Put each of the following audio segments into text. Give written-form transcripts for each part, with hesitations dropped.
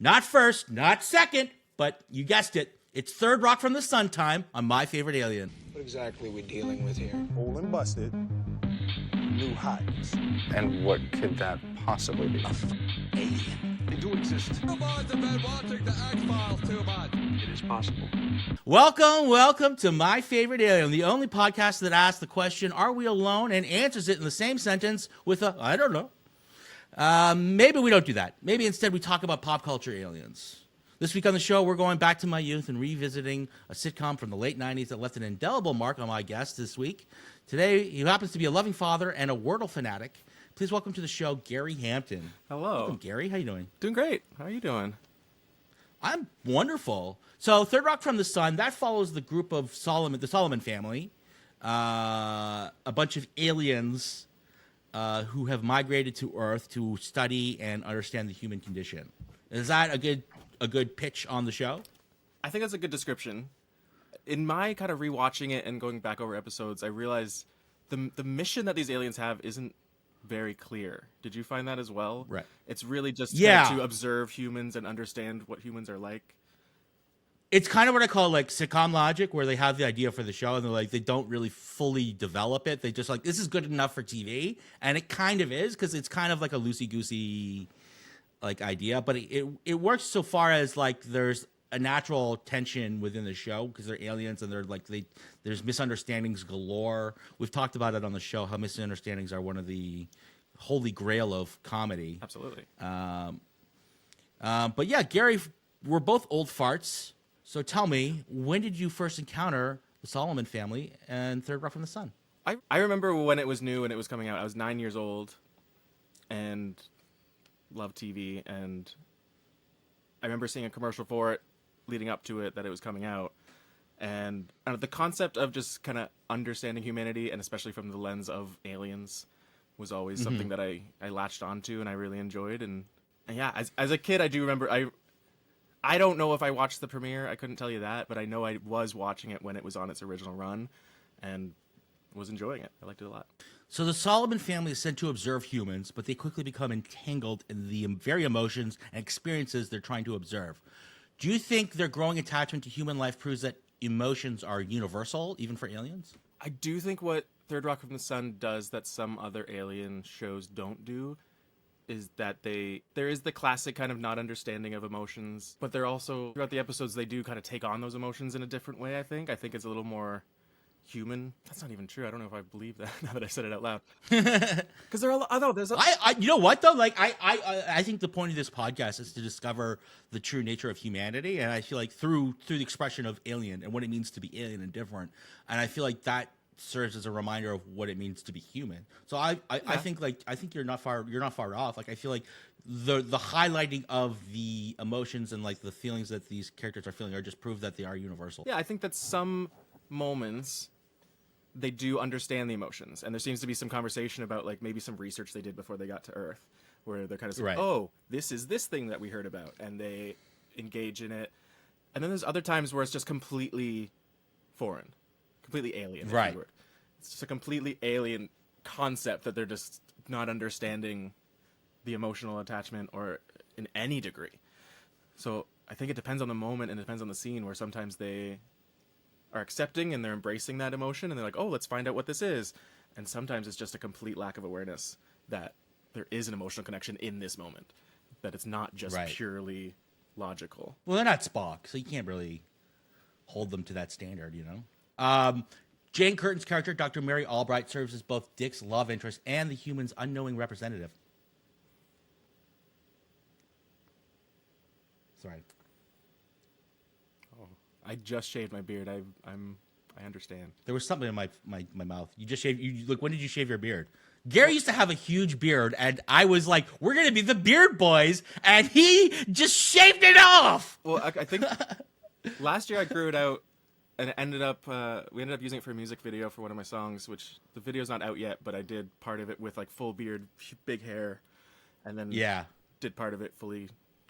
Not first, not second, but you guessed it. It's Third Rock from the Sun time on My Favorite Alien. What exactly are we dealing with here? Old and busted, new hotness. And what could that possibly be? Alien. They do exist. Robots have been watching the X-Files too much. It is possible. Welcome to My Favorite Alien, the only podcast that asks the question, are we alone, and answers it in the same sentence with a, I don't know. Maybe we don't do that. Maybe instead we talk about pop culture aliens. This week on the show, we're going back to my youth and revisiting a sitcom from the late 90s that left an indelible mark on my guest this week. Today, he happens to be a loving father and a Wordle fanatic. Please welcome to the show, Gary Hampton. Hello. Welcome, Gary. How you doing? Doing great. How are you doing? I'm wonderful. So, Third Rock from the Sun, that follows the group of the Solomon family, a bunch of aliens who have migrated to Earth to study and understand the human condition. Is that a good pitch on the show? I think that's a good description. In my kind of rewatching it and going back over episodes, I realized the mission that these aliens have isn't very clear. Did you find that as well? Right. It's really just to observe humans and understand what humans are like. It's kind of what I call like sitcom logic, where they have the idea for the show and they don't really fully develop it. They just like, this is good enough for TV, and it kind of is, because it's kind of like a loosey-goosey like idea, but it works so far as like there's a natural tension within the show because they're aliens and there's misunderstandings galore. We've talked about it on the show, how misunderstandings are one of the holy grail of comedy. Absolutely. But yeah, Gary, we're both old farts. So tell me, when did you first encounter the Solomon family and Third Rock from the Sun? I remember when it was new and it was coming out. I was 9 years old and loved TV, and I remember seeing a commercial for it leading up to it that it was coming out. And the concept of just kind of understanding humanity, and especially from the lens of aliens, was always something that I latched onto and I really enjoyed. And yeah, as a kid, I do remember, I don't know if I watched the premiere, I couldn't tell you that, but I know I was watching it when it was on its original run and was enjoying it. I liked it a lot. So the Solomon family is sent to observe humans, but they quickly become entangled in the very emotions and experiences they're trying to observe. Do you think their growing attachment to human life proves that emotions are universal, even for aliens? I do think what Third Rock from the Sun does that some other alien shows don't do is that there is the classic kind of not understanding of emotions, but they're also, throughout the episodes, they do kind of take on those emotions in a different way, I think. I think it's a little more human. That's not even true. I don't know if I believe that now that I said it out loud. Because there are you know what though? Like I think the point of this podcast is to discover the true nature of humanity, and I feel like through the expression of alien and what it means to be alien and different, and I feel like that serves as a reminder of what it means to be human. So I think you're not far off. Like I feel like the highlighting of the emotions and like the feelings that these characters are feeling are just proof that they are universal. Yeah, I think that some moments they do understand the emotions, and there seems to be some conversation about like maybe some research they did before they got to Earth, where they're kind of saying, right. Oh, this is this thing that we heard about, and they engage in it. And then there's other times where it's just completely foreign, completely alien. Right. It's just a completely alien concept that they're just not understanding the emotional attachment or in any degree. So I think it depends on the moment and it depends on the scene, where sometimes they are accepting and they're embracing that emotion and they're like, oh, let's find out what this is. And sometimes it's just a complete lack of awareness that there is an emotional connection in this moment, that it's not just purely logical. Well, they're not Spock, so you can't really hold them to that standard, you know? Jane Curtin's character, Dr. Mary Albright, serves as both Dick's love interest and the human's unknowing representative. Sorry. I just shaved my beard. I understand. There was something in my mouth. You just shaved. Look, when did you shave your beard? Gary used to have a huge beard, and I was like, "We're gonna be the Beard Boys," and he just shaved it off. Well, I think last year I grew it out, and it ended up we ended up using it for a music video for one of my songs, which the video's not out yet, but I did part of it with like full beard, big hair, and then did part of it fully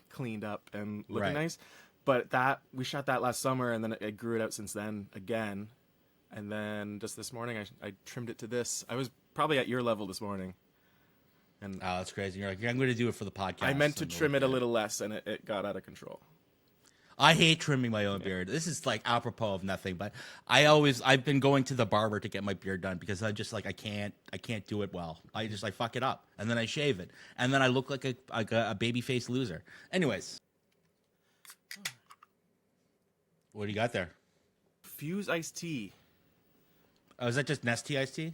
cleaned up and looking nice. But we shot that last summer, and then I grew it out since then again. And then just this morning, I trimmed it to this. I was probably at your level this morning. And Oh, that's crazy. You're like, I'm going to do it for the podcast. I meant to And trim we'll it a do little less, and it got out of control. I hate trimming my own beard. This is like apropos of nothing, but I've been going to the barber to get my beard done because I just like I can't do it well. I fuck it up and then I shave it and then I look like a baby face loser. Anyways, what do you got there? Fuse iced tea. Oh, is that just Nestea iced tea?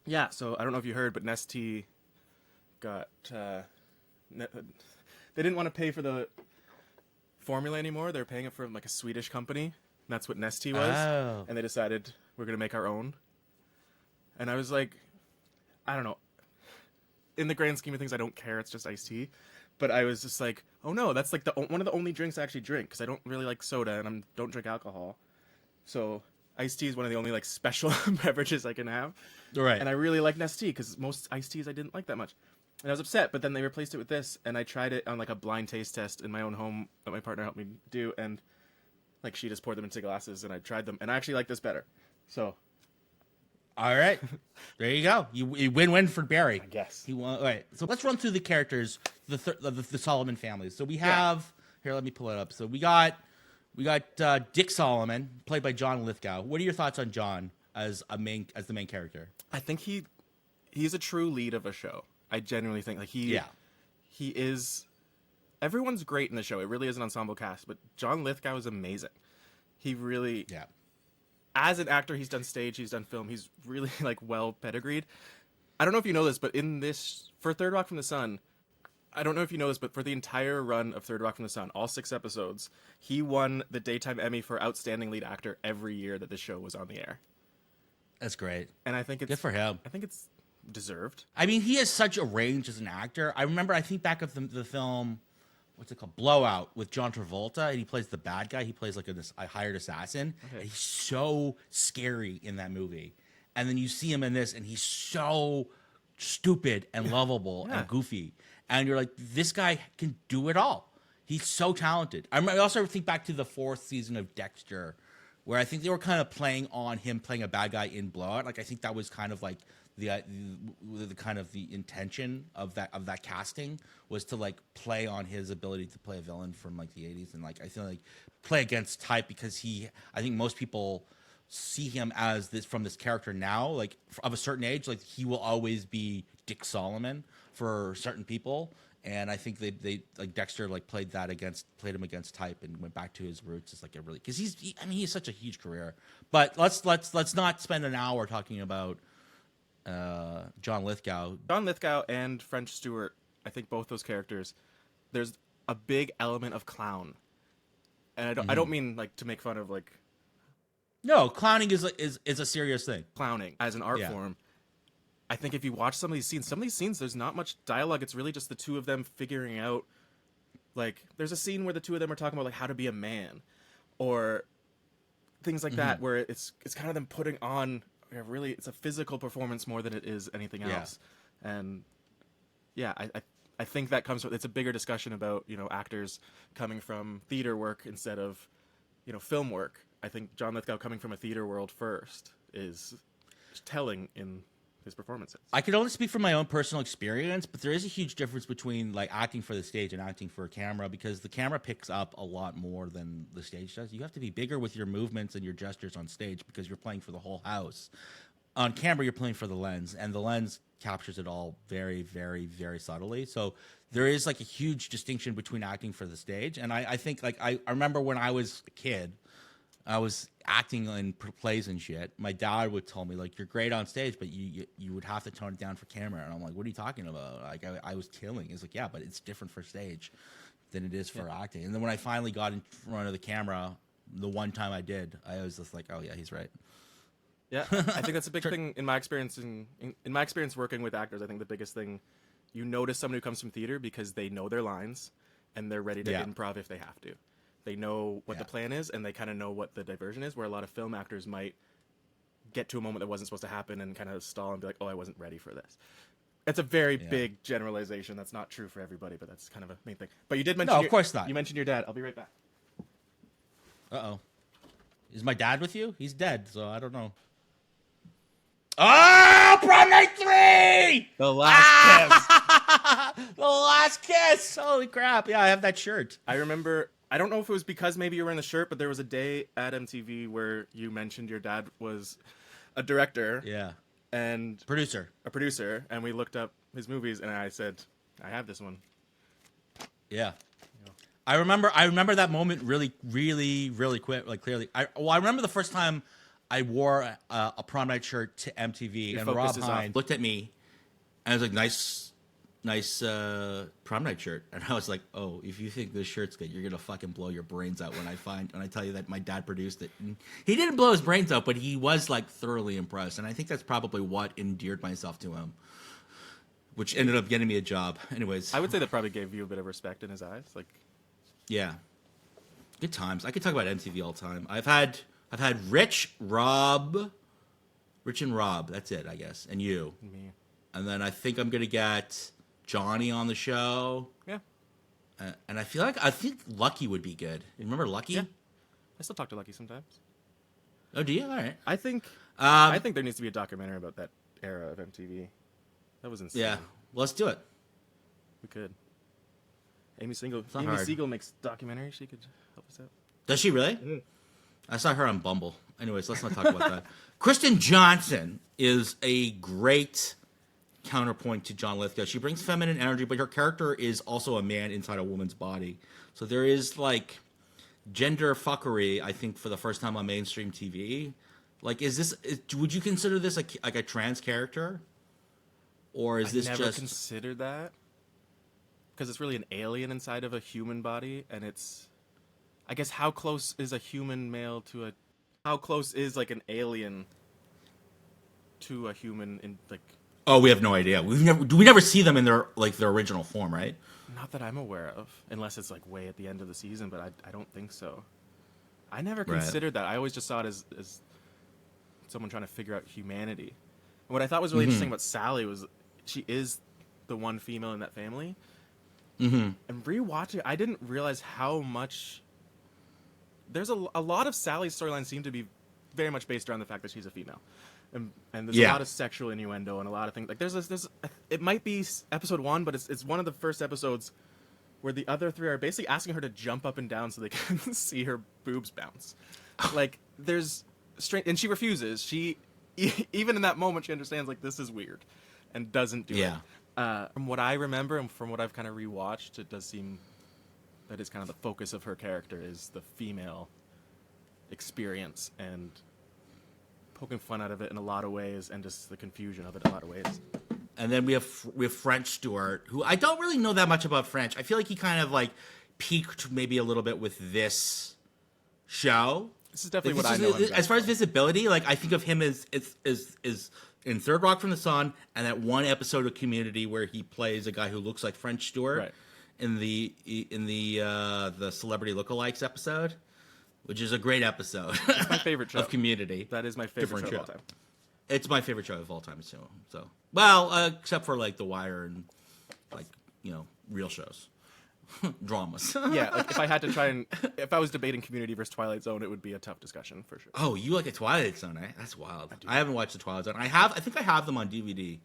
Yeah, so I don't know if you heard, but Nestea got they didn't want to pay for the formula anymore. They're paying it from like a Swedish company. And that's what Nestea was. Oh. And they decided we're going to make our own. And I was like, I don't know. In the grand scheme of things, I don't care. It's just iced tea. But I was just like, oh no, that's like one of the only drinks I actually drink because I don't really like soda and I don't drink alcohol. So iced tea is one of the only like special beverages I can have. Right. And I really like Nestea because most iced teas I didn't like that much. And I was upset, but then they replaced it with this, and I tried it on like a blind taste test in my own home that my partner helped me do, and like she just poured them into glasses, and I tried them, and I actually like this better. So, All right, there you go. You win-win for Barry. I guess. He won. All right, so let's run through the characters, the Solomon families. So we have here. Let me pull it up. So we got Dick Solomon, played by John Lithgow. What are your thoughts on John as the main character? I think he's a true lead of a show. I genuinely think like he is. Everyone's great in the show. It really is an ensemble cast, but John Lithgow is amazing. He really, as an actor, he's done stage, he's done film. He's really like well pedigreed. I don't know if you know this, but for Third Rock from the Sun, I don't know if you know this, but for the entire run of Third Rock from the Sun, all 6 episodes, he won the Daytime Emmy for Outstanding Lead Actor every year that the show was on the air. That's great. And I think it's Good for him. I think it's deserved. I mean, he has such a range as an actor. I think back of the film, what's it called, Blowout, with John Travolta, and he plays the bad guy. He plays like a hired assassin. Okay. And he's so scary in that movie. And then you see him in this, and he's so stupid and lovable and goofy. And you're like, this guy can do it all. He's so talented. I also think back to the 4th season of Dexter, where I think they were kind of playing on him playing a bad guy in Blowout. Like I think that was kind of like the kind of the intention of that casting was to like play on his ability to play a villain from like the 80s and like I feel like play against type because I think most people see him as this character now, like of a certain age, like he will always be Dick Solomon for certain people. And I think they like Dexter like played him against type and went back to his roots. It's like because he has such a huge career. But let's not spend an hour talking about John Lithgow. John Lithgow and French Stewart, I think both those characters, there's a big element of clown. And I don't mean like to make fun of like No, clowning is a serious thing. Clowning as an art form. I think if you watch some of these scenes, there's not much dialogue. It's really just the two of them figuring out, like, there's a scene where the two of them are talking about, like, how to be a man. Or things like that, where it's kind of them putting on, really, it's a physical performance more than it is anything else. And, yeah, I think that comes from, it's a bigger discussion about, actors coming from theater work instead of, film work. I think John Lithgow coming from a theater world first is telling in his performances. I can only speak from my own personal experience, but there is a huge difference between like acting for the stage and acting for a camera because the camera picks up a lot more than the stage does. You have to be bigger with your movements and your gestures on stage because you're playing for the whole house. On camera, you're playing for the lens, and the lens captures it all very, very, very subtly. So there is like a huge distinction between acting for the stage. And I think like I remember when I was a kid, I was acting in plays and shit. My dad would tell me like, "You're great on stage, but you would have to tone it down for camera." And I'm like, "What are you talking about?" Like I was killing. He's like, "Yeah, but it's different for stage than it is for acting." And then when I finally got in front of the camera, the one time I did, I was just like, "Oh yeah, he's right." Yeah, I think that's a big thing in my experience. In my experience working with actors, I think the biggest thing, you notice someone who comes from theater because they know their lines and they're ready to improv if they have to. They know what the plan is, and they kind of know what the diversion is, where a lot of film actors might get to a moment that wasn't supposed to happen and kind of stall and be like, oh, I wasn't ready for this. It's a very big generalization. That's not true for everybody, but that's kind of a main thing. But you did mention... No, of course not. You mentioned your dad. I'll be right back. Uh-oh. Is my dad with you? He's dead, so I don't know. Oh, Prom Night 3! The Last Kiss. The Last Kiss! Holy crap. Yeah, I have that shirt. I remember, I don't know if it was because maybe you were in the shirt, but there was a day at MTV where you mentioned your dad was a director Yeah. and Producer. a producer, and we looked up his movies, and I said, I have this one. Yeah. I remember that moment really, really, really quick, like clearly. I remember the first time I wore a Prom Night shirt to MTV, Your and focus Rob is Hines off. looked at me, and I was like, nice Prom Night shirt. And I was like, oh, if you think this shirt's good, you're gonna fucking blow your brains out when I tell you that my dad produced it. And he didn't blow his brains out, but he was like thoroughly impressed, and I think that's probably what endeared myself to him, which ended up getting me a job. Anyways, I would say that probably gave you a bit of respect in his eyes. Like, yeah, good times. I could talk about MTV all the time. I've had Rich, Rob, Rich and Rob. That's it, I guess, and you. me. And then I think I'm gonna get Johnny on the show. Yeah. And I think Lucky would be good. You remember Lucky? Yeah. I still talk to Lucky sometimes. Oh, do you? All right. I think there needs to be a documentary about that era of MTV. That was insane. Yeah. Well, let's do it. We could. Amy not hard. Siegel makes documentaries. She could help us out. Does she really? I saw her on Bumble. Anyways, let's not talk about that. Kristen Johnson is a great counterpoint to John Lithgow. She brings feminine energy, but her character is also a man inside a woman's body. So there is like gender fuckery, I think, for the first time on mainstream TV. Like, would you consider this like a trans character? Or is this never just... considered that. Because it's really an alien inside of a human body, and it's... I guess how close is a human male to a... How close is, like, an alien to a human in, like... Oh, we have no idea. We never see them in their original form, right? Not that I'm aware of, unless it's, like, way at the end of the season, but I don't think so. I never considered that. I always just saw it as someone trying to figure out humanity. And what I thought was really interesting about Sally was she is the one female in that family. Mm-hmm. And rewatching, I didn't realize how much... There's a lot of Sally's storylines seem to be very much based around the fact that she's a female. And there's a lot of sexual innuendo and a lot of things. Like, there's it might be episode 1, but it's one of the first episodes where the other 3 are basically asking her to jump up and down so they can see her boobs bounce. Like, there's strange... And she refuses. She... Even in that moment, she understands, like, this is weird. And doesn't do it. From what I remember and from what I've kind of rewatched, it does seem that is kind of the focus of her character is the female experience and poking fun out of it in a lot of ways and just the confusion of it in a lot of ways. And then we have French Stewart, who I don't really know that much about French. I feel like he kind of like peaked maybe a little bit with this show. This is definitely Like, what I know. him as far as best visibility, like I think of him as in Third Rock from the Sun and that one episode of Community where he plays a guy who looks like French Stewart Right. in the Celebrity Lookalikes episode, which is a great episode. It's my favorite show. of Community. That is my favorite Different show of all show. time. It's my favorite show of all time too. So, well, except for like The Wire and like real shows, dramas. Yeah, like if I had to try and if I was debating Community versus Twilight Zone, it would be a tough discussion for sure. Oh, you like a Twilight Zone, eh? That's wild. I haven't watched the Twilight Zone. I think I have them on DVD.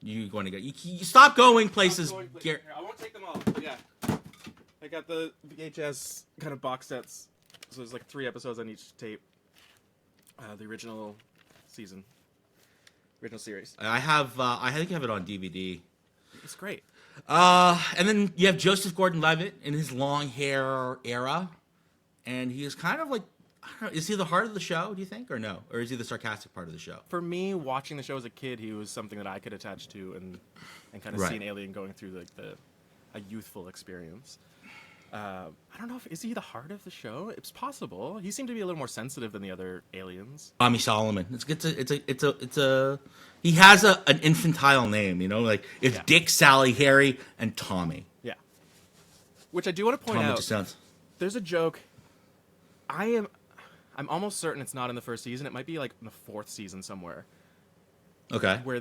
You going to get? You stop going places. Here, I won't take them all. Yeah, I got the VHS kind of box sets. So there's like 3 episodes on each tape. The original season, original series. I have. I think I have it on DVD. It's great. And then you have Joseph Gordon-Levitt in his long hair era, and he is kind of like, I don't know, is he the heart of the show? Do you think, or no, or is he the sarcastic part of the show? For me, watching the show as a kid, he was something that I could attach to and kind of Right. see an alien going through like a youthful experience. I don't know is he the heart of the show? It's possible. He seemed to be a little more sensitive than the other aliens. Ami Solomon. It's a he has an infantile name, like it's Yeah. Dick, Sally, Harry, and Tommy. Yeah. Which I do want to point Tommy out. just sounds. There's a joke. I'm almost certain it's not in the first season. It might be like in the 4th season somewhere Okay. where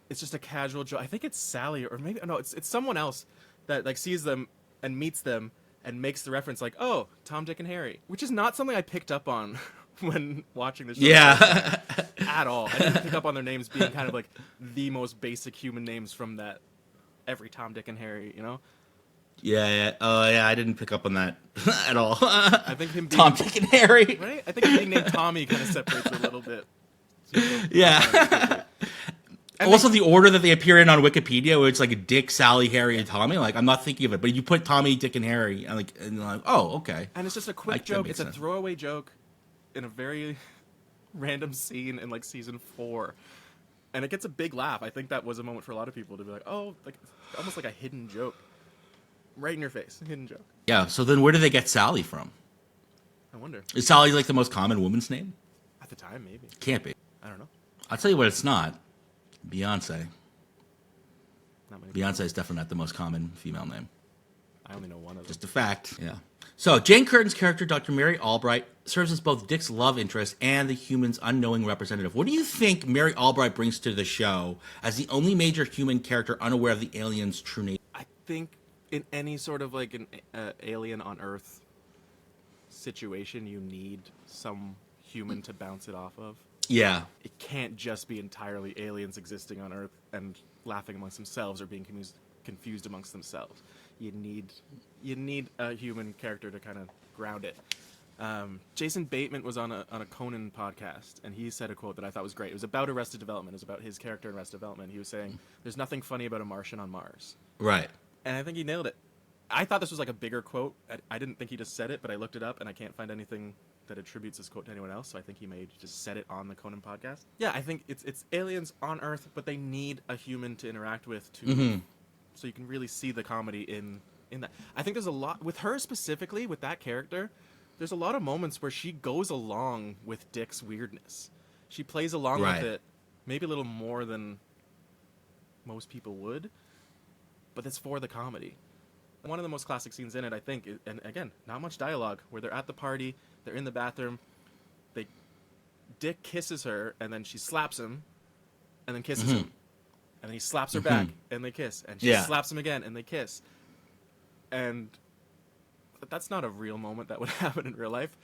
it's just a casual joke. I think it's Sally or maybe no, it's someone else that like sees them and meets them and makes the reference like, "Oh, Tom, Dick, and Harry," which is not something I picked up on when watching the show. Yeah. At all. I didn't pick up on their names being kind of like the most basic human names from that every Tom, Dick, and Harry, you know? Yeah. Oh, yeah. I didn't pick up on that at all. I think him being Tom, Dick, and Harry. right? I think him being named Tommy kind of separates it a little bit. Yeah. And Also, the order that they appear in on Wikipedia, where it's like Dick, Sally, Harry, and Tommy. Like, I'm not thinking of it, but you put Tommy, Dick, and Harry, and like, oh, okay. And it's just a Like, quick that joke. makes It's a sense. throwaway joke in a very random scene in like season 4. And it gets a big laugh. I think that was a moment for a lot of people to be like, oh, like almost like a hidden joke. Right in your face. Hidden joke. Yeah. So then, where do they get Sally from? I wonder. Is Sally like the most common woman's name? At the time, maybe. Can't be. I don't know. I'll tell you what, it's not. Beyonce. Not many. Beyonce is definitely not the most common female name. I only know one of them. Just a fact. Yeah. So Jane Curtin's character, Dr. Mary Albright, serves as both Dick's love interest and the human's unknowing representative. What do you think Mary Albright brings to the show as the only major human character unaware of the alien's true nature? I think in any sort of like an alien on Earth situation, you need some human to bounce it off of. Yeah. It can't just be entirely aliens existing on Earth and laughing amongst themselves or being confused amongst themselves. You need a human character to kind of ground it. Jason Bateman was on a Conan podcast, and he said a quote that I thought was great. It was about Arrested Development. It was about his character in Arrested Development. He was saying, "There's nothing funny about a Martian on Mars," Right. and I think he nailed it. I thought this was like a bigger quote. I didn't think he just said it, but I looked it up, and I can't find anything that attributes this quote to anyone else. So I think he may just said it on the Conan podcast. Yeah, I think it's aliens on Earth, but they need a human to interact with to, so you can really see the comedy in that. I think there's a lot with her specifically with that character. There's a lot of moments where she goes along with Dick's weirdness. She plays along Right. with it, maybe a little more than most people would, but it's for the comedy. One of the most classic scenes in it, I think, and again, not much dialogue, where they're at the party, they're in the bathroom, Dick kisses her, and then she slaps him, and then kisses him, and then he slaps her back, and they kiss, and she Yeah. slaps him again, and they kiss. And that's not a real moment that would happen in real life,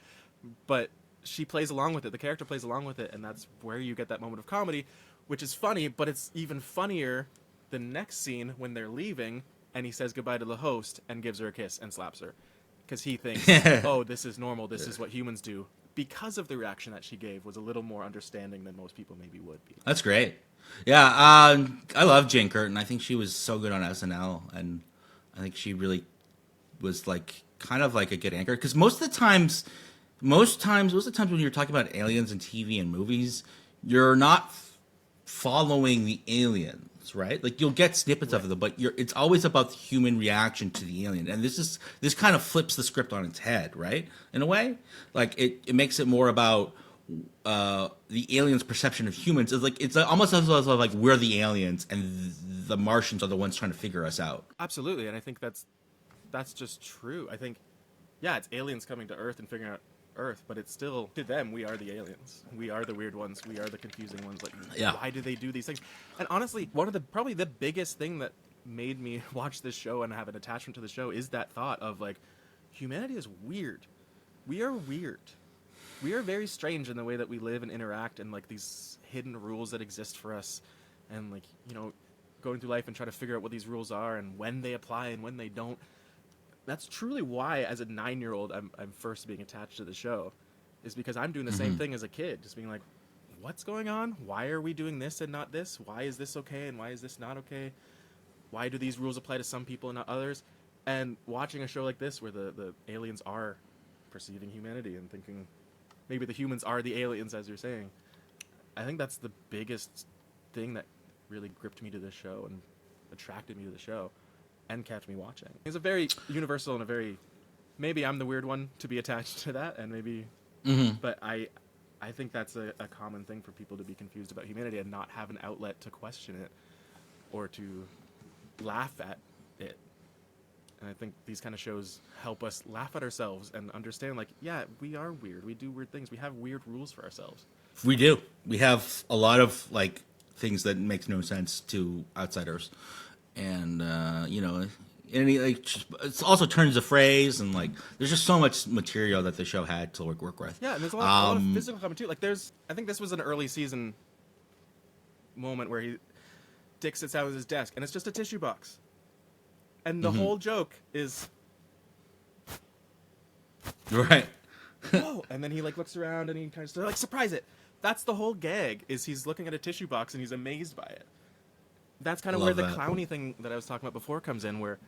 but she plays along with it, the character plays along with it, and that's where you get that moment of comedy, which is funny, but it's even funnier the next scene when they're leaving, and he says goodbye to the host and gives her a kiss and slaps her. Because he thinks, oh, this is normal, this is what humans do. Because of the reaction that she gave was a little more understanding than most people maybe would be. That's great. Yeah, I love Jane Curtin. I think she was so good on SNL, and I think she really was like kind of like a good anchor. Because most of the times when you're talking about aliens in TV and movies, you're not following the aliens, right? Like you'll get snippets of them, but it's always about the human reaction to the alien. And this kind of flips the script on its head, right? In a way, like it makes it more about the aliens' perception of humans. It's almost as though like we're the aliens and the Martians are the ones trying to figure us out. Absolutely, and I think that's just true. I think, yeah, it's aliens coming to Earth and figuring out Earth, but it's still, to them, we are the aliens. We are the weird ones. We are the confusing ones. Like, Yeah. why do they do these things? And honestly, probably the biggest thing that made me watch this show and have an attachment to the show is that thought of, like, humanity is weird. We are weird. We are very strange in the way that we live and interact, and, like, these hidden rules that exist for us, and, like, you know, going through life and try to figure out what these rules are and when they apply and when they don't. That's truly why, as a 9-year-old, I'm first being attached to the show, is because I'm doing the same thing as a kid, just being like, what's going on? Why are we doing this and not this? Why is this okay and why is this not okay? Why do these rules apply to some people and not others? And watching a show like this where the aliens are perceiving humanity and thinking maybe the humans are the aliens, as you're saying, I think that's the biggest thing that really gripped me to this show and attracted me to the show and kept me watching. It's a very universal and a very, maybe I'm the weird one to be attached to that, and maybe, but I think that's a common thing for people to be confused about humanity and not have an outlet to question it or to laugh at it. And I think these kind of shows help us laugh at ourselves and understand, like, yeah, we are weird. We do weird things. We have weird rules for ourselves. We do. We have a lot of like things that makes no sense to outsiders, and you know, and he, like, it's also turns of phrase, and like there's just so much material that the show had to work with. Yeah, and there's a lot of physical comedy too. Like I think this was an early season moment where Dick sits down at his desk and it's just a tissue box, and the whole joke is Right. whoa, and then he like looks around and he kind of like surprise it. That's the whole gag, is he's looking at a tissue box and he's amazed by it. That's kind of where Love the that. clowny thing that I was talking about before comes in, where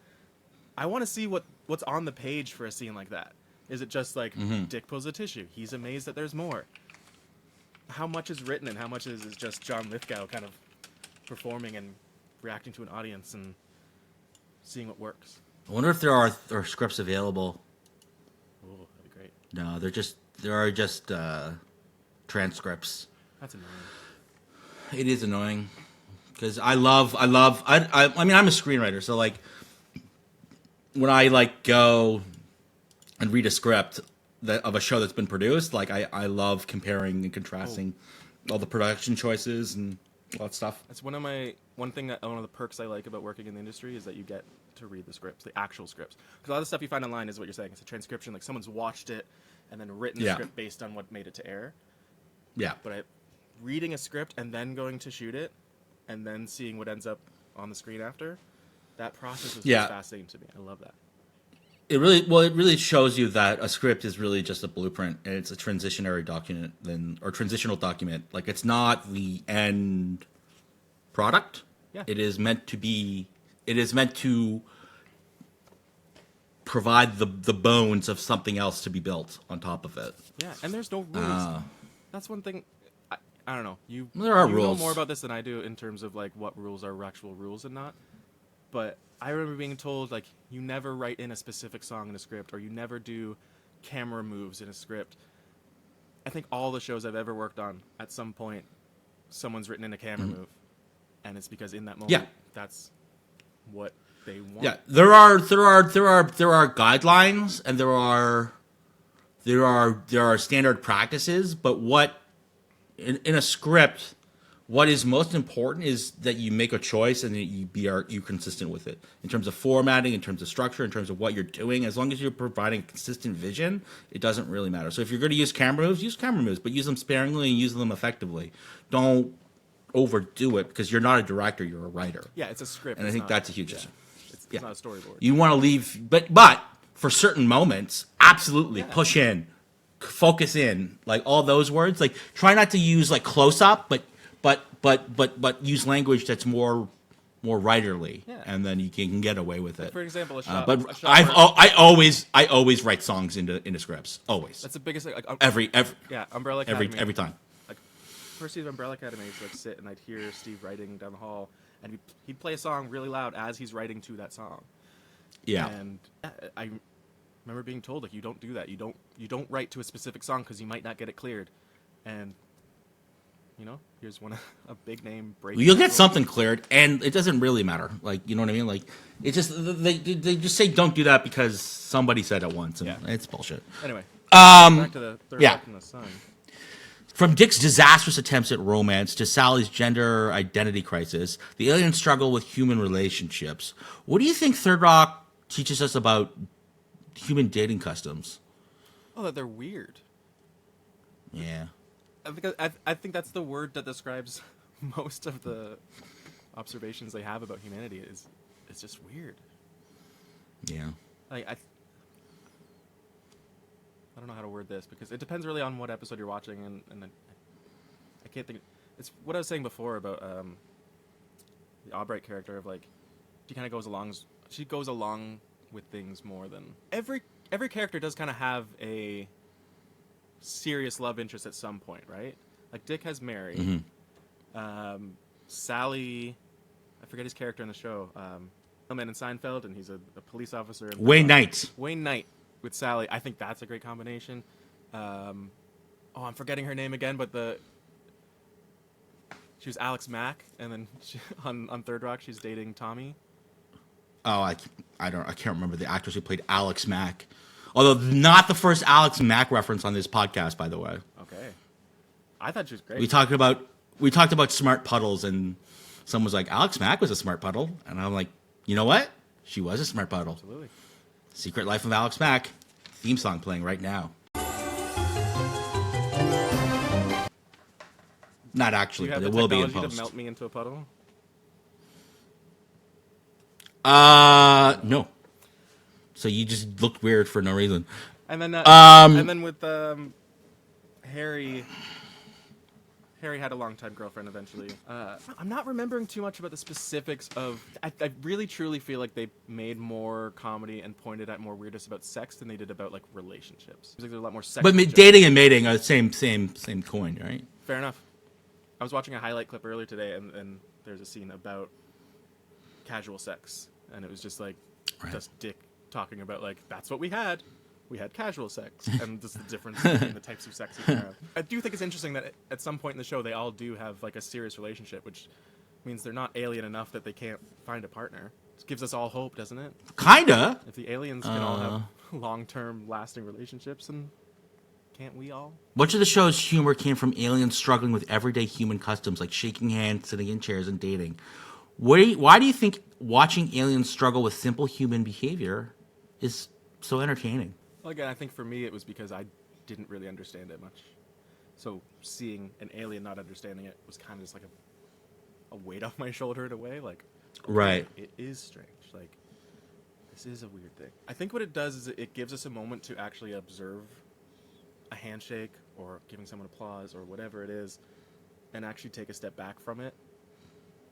I want to see what's on the page for a scene like that. Is it just like Dick pulls a tissue, he's amazed that there's more? How much is written and how much is just John Lithgow kind of performing and reacting to an audience and seeing what works? I wonder if there are scripts available. Oh, that'd be great. No, there are just transcripts. That's annoying. It is annoying because I mean, I'm a screenwriter, so like when I like go and read a script of a show that's been produced, like I love comparing and contrasting all the production choices and all that stuff. That's one of the perks I like about working in the industry is that you get to read the scripts, the actual scripts. Because a lot of the stuff you find online is what you're saying. It's a transcription, like someone's watched it and then written the script based on what made it to air. Yeah. But reading a script and then going to shoot it and then seeing what ends up on the screen after, that process is Yeah. fascinating to me. I love that. It really shows you that a script is really just a blueprint, and it's a transitional document or transitional document. Like, it's not the end product. Yeah. It is meant to provide the bones of something else to be built on top of it. Yeah, and there's no rules. That's one thing. I don't know. There are you rules. know more about this than I do in terms of like what rules are actual rules and not. But I remember being told like you never write in a specific song in a script, or you never do camera moves in a script. I think all the shows I've ever worked on, at some point, someone's written in a camera move, and it's because in that moment, Yeah. that's what they want. Yeah, there are guidelines, and there are standard practices, but what in a script, what is most important is that you make a choice and that you consistent with it in terms of formatting, in terms of structure, in terms of what you're doing. As long as you're providing consistent vision, it doesn't really matter. So if you're going to use camera moves, but use them sparingly and use them effectively. Don't overdo it, because you're not a director, you're a writer. Yeah, it's a script. And I it's think not- that's a huge yeah. issue. It's Yeah. not a storyboard. You want to leave, but for certain moments, absolutely push in, focus in, like all those words. Like, try not to use like close up, but use language that's more writerly, Yeah. and then you can get away with it. For example, a shot. But a shot where- I always write songs into scripts, always, That's the biggest thing. Like, every yeah, Umbrella Academy. every time. Like, first season of Umbrella Academy, I used to like sit and I'd hear Steve writing down the hall, and he'd play a song really loud as he's writing to that song. Yeah, And I remember being told like you don't do that. You don't write to a specific song because you might not get it cleared. And here's a big name break. you'll get something cleared, and it doesn't really matter. Like, you know what I mean? Like, it just they just say don't do that because somebody said it once, and Yeah. it's bullshit. Anyway, back to the Third yeah. Rock from the Sun. From Dick's disastrous attempts at romance to Sally's gender identity crisis, the aliens struggle with human relationships. What do you think Third Rock teaches us about human dating customs? Oh, that they're weird. Yeah. I think that's the word that describes most of the observations they have about humanity. It's just weird. Yeah. Like I don't know how to word this because it depends really on what episode you're watching, and I can't think. It's what I was saying before about the Albright character of like she kind of goes along with things more than every character does kind of have a serious love interest at some point, right? Like Dick has Mary, Sally, I forget his character in the show, man in Seinfeld, and he's a police officer. Wayne Knight. Wayne Knight with Sally, I think that's a great combination. I'm forgetting her name again, but she was Alex Mack, and then on Third Rock she's dating Tommy. Oh, I can't remember the actress who played Alex Mack. Although not the first Alex Mack reference on this podcast, by the way. Okay, I thought she was great. We talked about smart puddles, and someone was like, Alex Mack was a smart puddle, and I'm like, you know what? She was a smart bottle. Absolutely. Secret Life of Alex Mack. Theme song playing right now. Not Do actually, you have but the it will be in technology to post. melt me into a puddle? No. So you just looked weird for no reason. And then, with Harry. Harry had a longtime girlfriend eventually. I'm not remembering too much about the specifics of. I really truly feel like they made more comedy and pointed at more weirdness about sex than they did about like relationships. Seems like there's a lot more sex. But dating and mating are the same coin, right? Fair enough. I was watching a highlight clip earlier today, and there's a scene about casual sex, and it was just like just Dick talking about like that's what we had. We had casual sex, and just the difference between the types of sex you can have. I do think it's interesting that at some point in the show they all do have like a serious relationship, which means they're not alien enough that they can't find a partner. It gives us all hope, doesn't it? Kinda. If the aliens can all have long-term, lasting relationships, and can't we all? Much of the show's humor came from aliens struggling with everyday human customs like shaking hands, sitting in chairs, and dating. Why do you think watching aliens struggle with simple human behavior is so entertaining? Well, again, I think for me it was because I didn't really understand it much. So seeing an alien not understanding it was kind of just like a weight off my shoulder in a way. Like, Right. it is strange. Like, this is a weird thing. I think what it does is it gives us a moment to actually observe a handshake or giving someone applause or whatever it is, and actually take a step back from it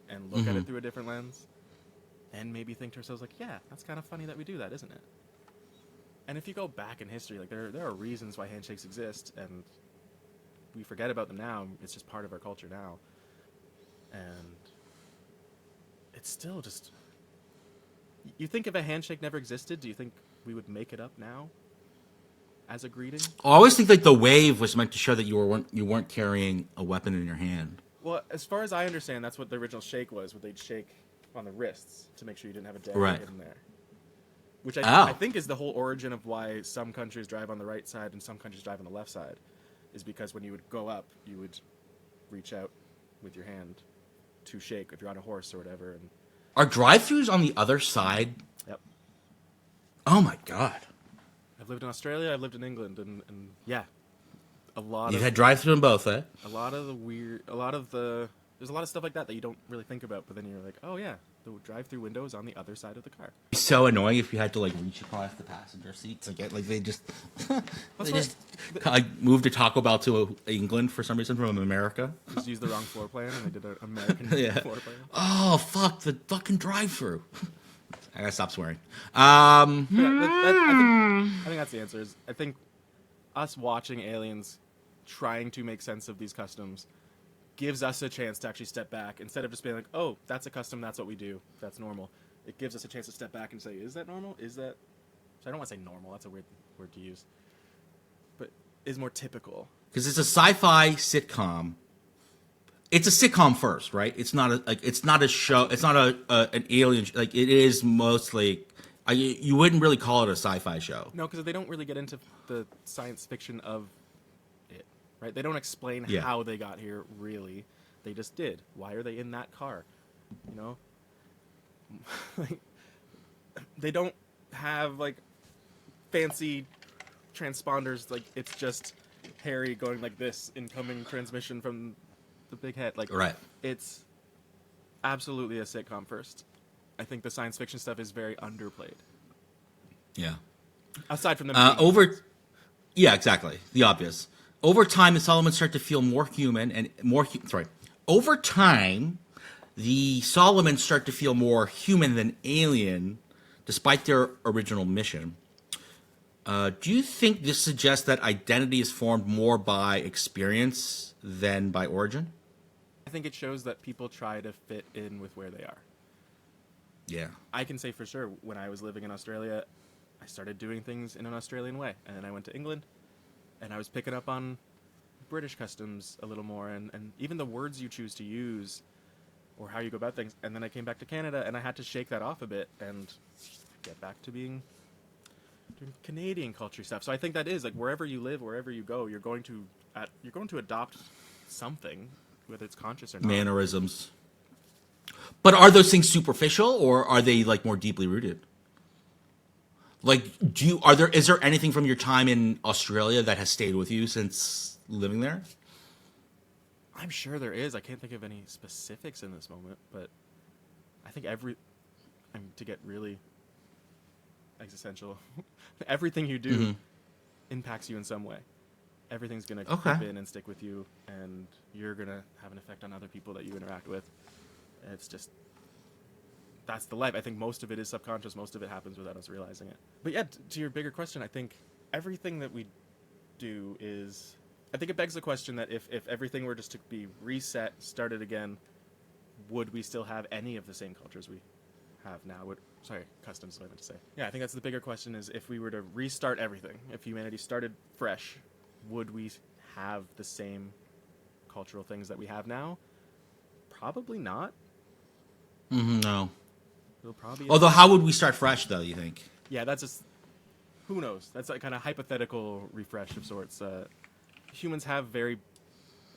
and look at it through a different lens, and maybe think to ourselves like, yeah, that's kind of funny that we do that, isn't it? And if you go back in history, like there are reasons why handshakes exist, and we forget about them now. It's just part of our culture now, and it's still just. You think if a handshake never existed, do you think we would make it up now as a greeting? I always think like the wave was meant to show that you weren't carrying a weapon in your hand. Well, as far as I understand, that's what the original shake was, where they'd shake on the wrists to make sure you didn't have a dagger Right. in there. Which Oh. I think is the whole origin of why some countries drive on the right side and some countries drive on the left side, is because when you would go up, you would reach out with your hand to shake if you're on a horse or whatever. And Are drive-thrus on the other side? yep, Oh my god. I've lived in Australia, I've lived in England, and yeah, a lot You've of had drive-thru in both, eh? there's a lot of stuff like that you don't really think about, but then you're like, oh yeah, the drive-through window is on the other side of the car. It's so annoying if you had to like reach across the passenger seat to get like they just moved a Taco Bell to England for some reason from America. Just used the wrong floor plan, and they did an American Yeah. floor plan. Oh fuck the fucking drive-through. I gotta stop swearing. Yeah, I think that's the answer. I think us watching aliens trying to make sense of these customs gives us a chance to actually step back instead of just being like, oh, that's a custom, that's what we do, that's normal. It gives us a chance to step back and say, is that normal? Is that... So I don't want to say normal, that's a weird word to use. But is more typical. Because it's a sci-fi sitcom. It's a sitcom first, right? It's not a show. It's not an alien. Like it is mostly. You wouldn't really call it a sci-fi show. No, because they don't really get into the science fiction of it, right? They don't explain Yeah. how they got here, really. They just did. Why are they in that car? You know? Like, they don't have, like, fancy transponders. Like, it's just Harry going like this, incoming transmission from the big head. Like, Right. It's absolutely a sitcom first. I think the science fiction stuff is very underplayed. Yeah. Aside from them being Yeah, exactly. The obvious. Over time, the Solomons start to feel more human and Over time, the Solomons start to feel more human than alien, despite their original mission. Do you think this suggests that identity is formed more by experience than by origin? I think it shows that people try to fit in with where they are. Yeah. I can say for sure, when I was living in Australia, I started doing things in an Australian way. And then I went to England, and I was picking up on British customs a little more, and even the words you choose to use, or how you go about things. And then I came back to Canada, and I had to shake that off a bit and get back to doing Canadian culture stuff. So I think that is, like, wherever you live, wherever you go, you're going to adopt something, whether it's conscious or not. Mannerisms. But are those things superficial or are they like more deeply rooted? Like, is there anything from your time in Australia that has stayed with you since living there? I'm sure there is. I can't think of any specifics in this moment, but I think to get really existential, everything you do impacts you in some way. Everything's going to Okay. creep in and stick with you, and you're going to have an effect on other people that you interact with. It's just, that's the life. I think most of it is subconscious. Most of it happens without us realizing it. But yeah, to your bigger question, I think everything that we do is, I think it begs the question that if everything were just to be reset, started again, would we still have any of the same cultures we have now? Customs is what I meant to say. Yeah, I think that's the bigger question, is if we were to restart everything, if humanity started fresh, would we have the same cultural things that we have now? Probably not. No. It'll probably. Although, how would we start fresh, though, you think? Yeah, that's just, who knows? That's a kind of hypothetical refresh of sorts. Humans have very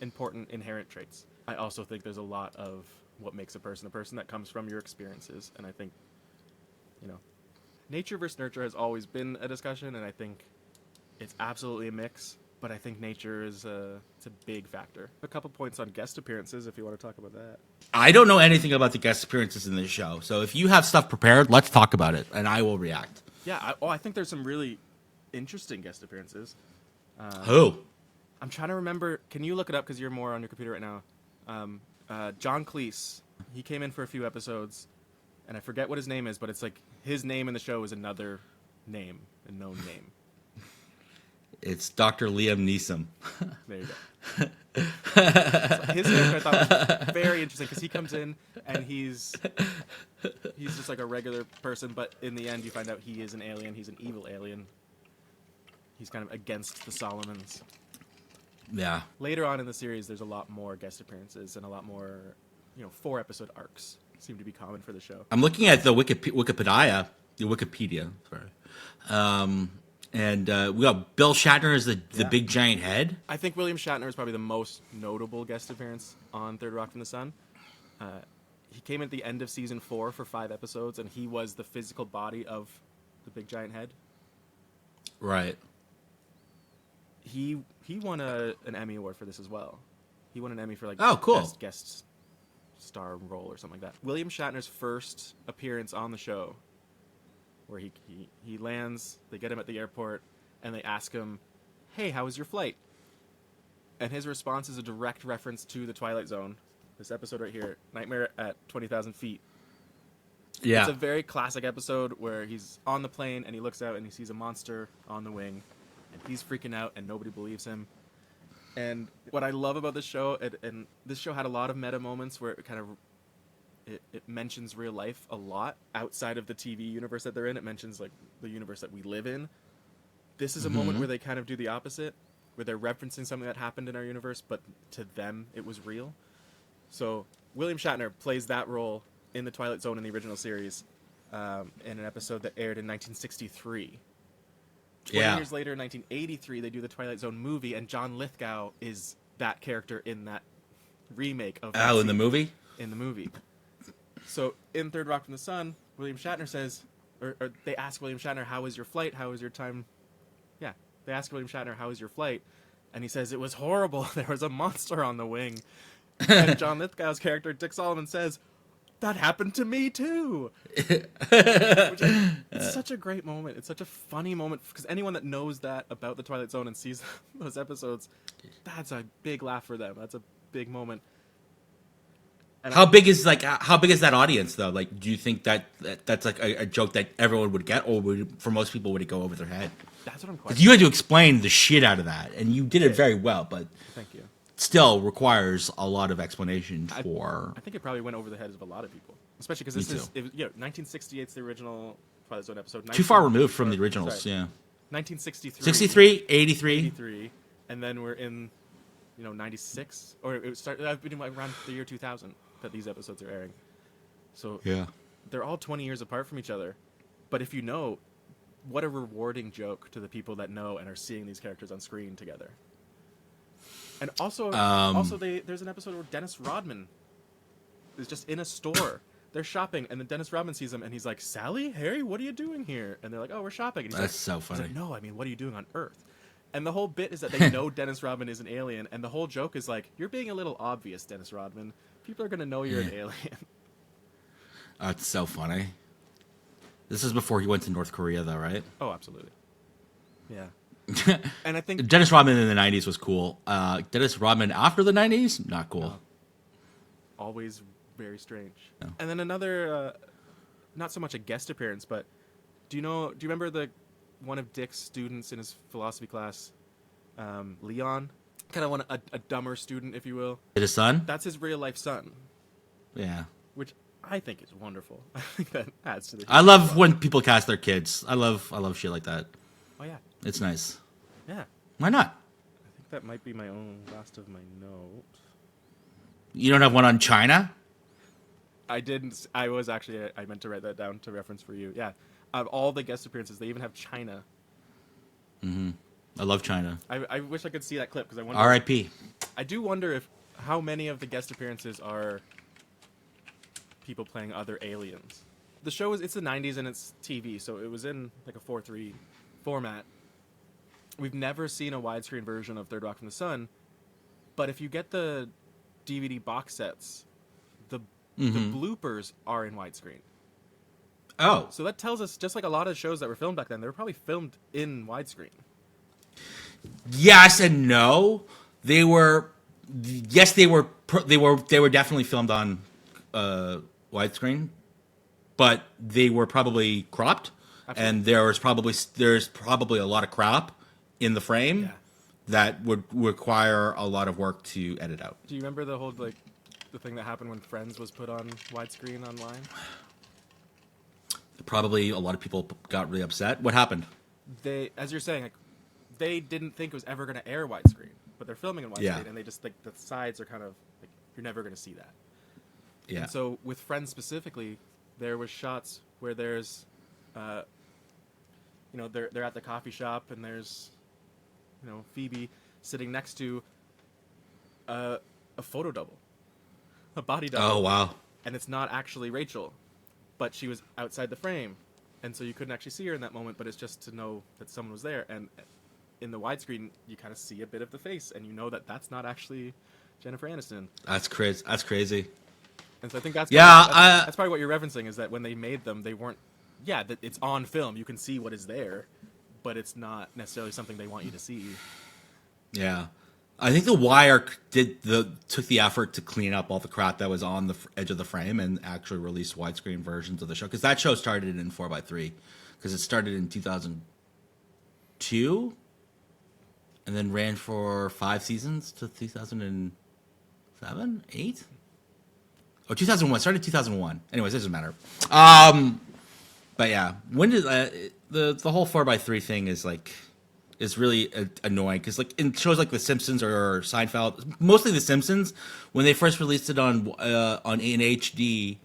important inherent traits. I also think there's a lot of what makes a person that comes from your experiences, and I think, nature versus nurture has always been a discussion, and I think it's absolutely a mix. But I think nature is it's a big factor. A couple points on guest appearances, if you want to talk about that. I don't know anything about the guest appearances in this show, so if you have stuff prepared, let's talk about it, and I will react. Yeah, I think there's some really interesting guest appearances. Who? I'm trying to remember. Can you look it up because you're more on your computer right now? John Cleese. He came in for a few episodes, and I forget what his name is, but it's like his name in the show is another name, a known name. It's Dr. Liam Neeson. There you go. So his character I thought was very interesting because he comes in and he's just like a regular person, but in the end you find out he is an alien. He's an evil alien. He's kind of against the Solomons. Yeah. Later on in the series, there's a lot more guest appearances and a lot more, 4-episode arcs seem to be common for the show. I'm looking at the Wikipedia, sorry. And we got Bill Shatner as the big giant head. I think William Shatner is probably the most notable guest appearance on Third Rock from the Sun. He came at the end of season 4 for 5 episodes, and he was the physical body of the big giant head. Right. He won an Emmy Award for this as well. He won an Emmy for cool. best guest star role or something like that. William Shatner's first appearance on the show, where he lands, they get him at the airport, and they ask him, "Hey, how was your flight?" And his response is a direct reference to The Twilight Zone, this episode right here, Nightmare at 20,000 Feet. Yeah. It's a very classic episode where he's on the plane and he looks out and he sees a monster on the wing, and he's freaking out and nobody believes him. And what I love about this show, and this show had a lot of meta moments where it kind of it mentions real life a lot outside of the TV universe that they're in. It mentions like the universe that we live in. This is a moment where they kind of do the opposite, where they're referencing something that happened in our universe, but to them it was real. So William Shatner plays that role in The Twilight Zone in the original series, in an episode that aired in 1963. 20 years later, in 1983, they do the Twilight Zone movie, and John Lithgow is that character in that remake of that in the scene. movie? In the movie. So in Third Rock from the Sun, William Shatner says, or they ask William Shatner, "How was your flight? How was your time?" Yeah, they ask William Shatner, "How was your flight?" And he says, "It was horrible. There was a monster on the wing." And John Lithgow's character, Dick Solomon, says, "That happened to me too." It's such a great moment. It's such a funny moment because anyone that knows that about the Twilight Zone and sees those episodes, that's a big laugh for them. That's a big moment. And How big is that audience though? Like, do you think that's like a joke that everyone would get, or for most people would it go over their head? That's what I'm 'Cause questioning. you had to explain the shit out of that, and you did it very well, but Thank you. still requires a lot of explanation for. I think it probably went over the heads of a lot of people, especially because Me this is too. 1968's the original Twilight Zone episode. Too far removed from the originals, sorry, yeah. 1963. 63, 83. 83, and then we're in, 96, or it started. I've been around the year 2000 that these episodes are airing. So Yeah. they're all 20 years apart from each other. But if you know, what a rewarding joke to the people that know and are seeing these characters on screen together. And also, there's an episode where Dennis Rodman is just in a store they're shopping, and then Dennis Rodman sees them, and he's like, Sally, Harry, what are you doing here? And they're like, oh, we're shopping. And he's That's like, so funny. He's like, no, I mean, what are you doing on Earth? And the whole bit is that they know Dennis Rodman is an alien, and the whole joke is like, you're being a little obvious, Dennis Rodman. People are gonna know you're an alien. That's so funny. This is before he went to North Korea, though, right? Oh, absolutely. Yeah. And I think Dennis Rodman in the 90s was cool. Dennis Rodman after the 90s, not cool. always very strange. No. And then another, not so much a guest appearance, but do you remember one of Dick's students in his philosophy class, Leon? Kind of a dumber student, if you will. His son? That's his real life son, Yeah. which I think is wonderful. I think that adds to the. I love when people cast their kids. I love shit like that. Oh yeah, It's nice. yeah. Why not? I think that might be my own last of my notes. You don't have one on China? I didn't. I meant to write that down to reference for you. Yeah, of all the guest appearances, they even have China. I love China. I wish I could see that clip because I wonder. R.I.P. I do wonder how many of the guest appearances are people playing other aliens. The show it's the 90s and it's TV, so it was in like a 4:3 format. We've never seen a widescreen version of Third Rock from the Sun, but if you get the DVD box sets, the bloopers are in widescreen. Oh. So that tells us, just like a lot of shows that were filmed back then, they were probably filmed in widescreen. Yes and no. They were. Yes, they were definitely filmed on widescreen, but they were probably cropped, and there's probably a lot of crop in the frame Yeah. that would require a lot of work to edit out. Do you remember the whole the thing that happened when Friends was put on widescreen online? Probably a lot of people got really upset. What happened? They, as you're saying, they didn't think it was ever going to air widescreen, but they're filming in widescreen, Yeah. and they just the sides are kind of like you're never going to see that. Yeah. And so with Friends specifically, there was shots where there's, they're at the coffee shop and there's, Phoebe sitting next to a photo double, a body double. Oh wow. And it's not actually Rachel, but she was outside the frame, and so you couldn't actually see her in that moment, but it's just to know that someone was there. And in the widescreen, you kind of see a bit of the face, and you know that that's not actually Jennifer Aniston. That's crazy. That's crazy. And so I think that's Yeah, that's probably what you're referencing, is that when they made them, they weren't. Yeah, that it's on film. You can see what is there, but it's not necessarily something they want you to see. Yeah. I think The Wire took the effort to clean up all the crap that was on the edge of the frame and actually released widescreen versions of the show, because that show started in 4:3, because it started in 2002 and then ran for 5 seasons to 2007, 8. Oh, 2001. Started 2001. Anyways, it doesn't matter. But yeah, when did the whole 4:3 thing is really annoying, because like in shows like The Simpsons or Seinfeld, mostly The Simpsons, when they first released it on in HD,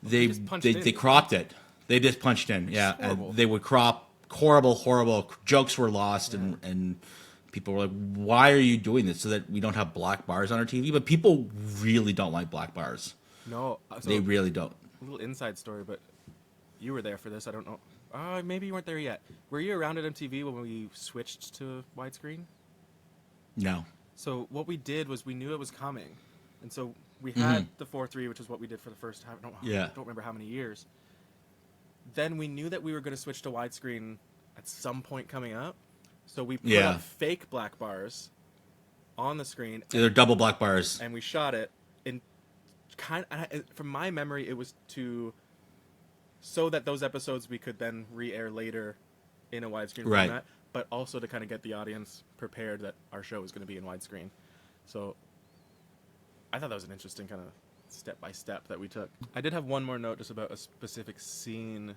they cropped it. They just punched in, yeah, and they would crop horrible jokes were lost, and people were like, "Why are you doing this?" So that we don't have black bars on our TV. But people really don't like black bars. No, so They really don't. a little inside story, but you were there for this. I don't know. Maybe you weren't there yet. Were you around at MTV when we switched to widescreen? No. So what we did was we knew it was coming, and so we had the 4:3, which is what we did for the first time. I don't remember how many years. Then we knew that we were going to switch to widescreen at some point coming up, so we put up fake black bars on the screen. They're double black bars. And we shot it in from my memory, it was so that those episodes we could then re-air later in a widescreen format, but also to kind of get the audience prepared that our show was going to be in widescreen. So I thought that was an interesting kind of step-by-step that we took. I did have one more note just about a specific scene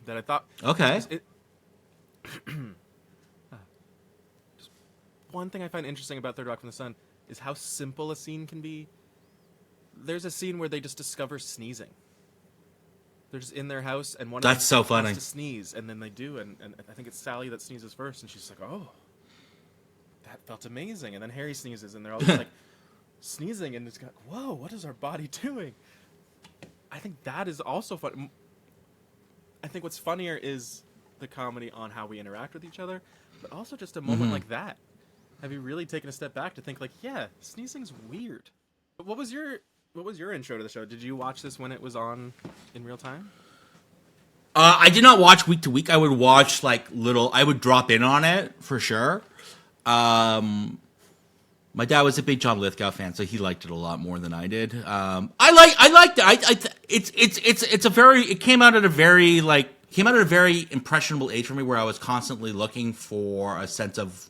that I thought... Okay. Just one thing I find interesting about Third Rock from the Sun is how simple a scene can be. There's a scene where they just discover sneezing. They're just in their house, and one of them so funny. wants to sneeze, and then they do, and I think it's Sally that sneezes first, and she's like, "Oh, that felt amazing." And then Harry sneezes, and they're all just like sneezing, and it's got, "Whoa, what is our body doing?" I think that is also fun. I think what's funnier is the comedy on how we interact with each other, but also just a moment like that. Have you really taken a step back to think like, yeah, sneezing's weird? What was your intro to the show? Did you watch this when it was on in real time? I did not watch week to week. I would watch I would drop in on it for sure. My dad was a big John Lithgow fan, so he liked it a lot more than I did. I liked it. It came out at a very impressionable age for me, where I was constantly looking for a sense of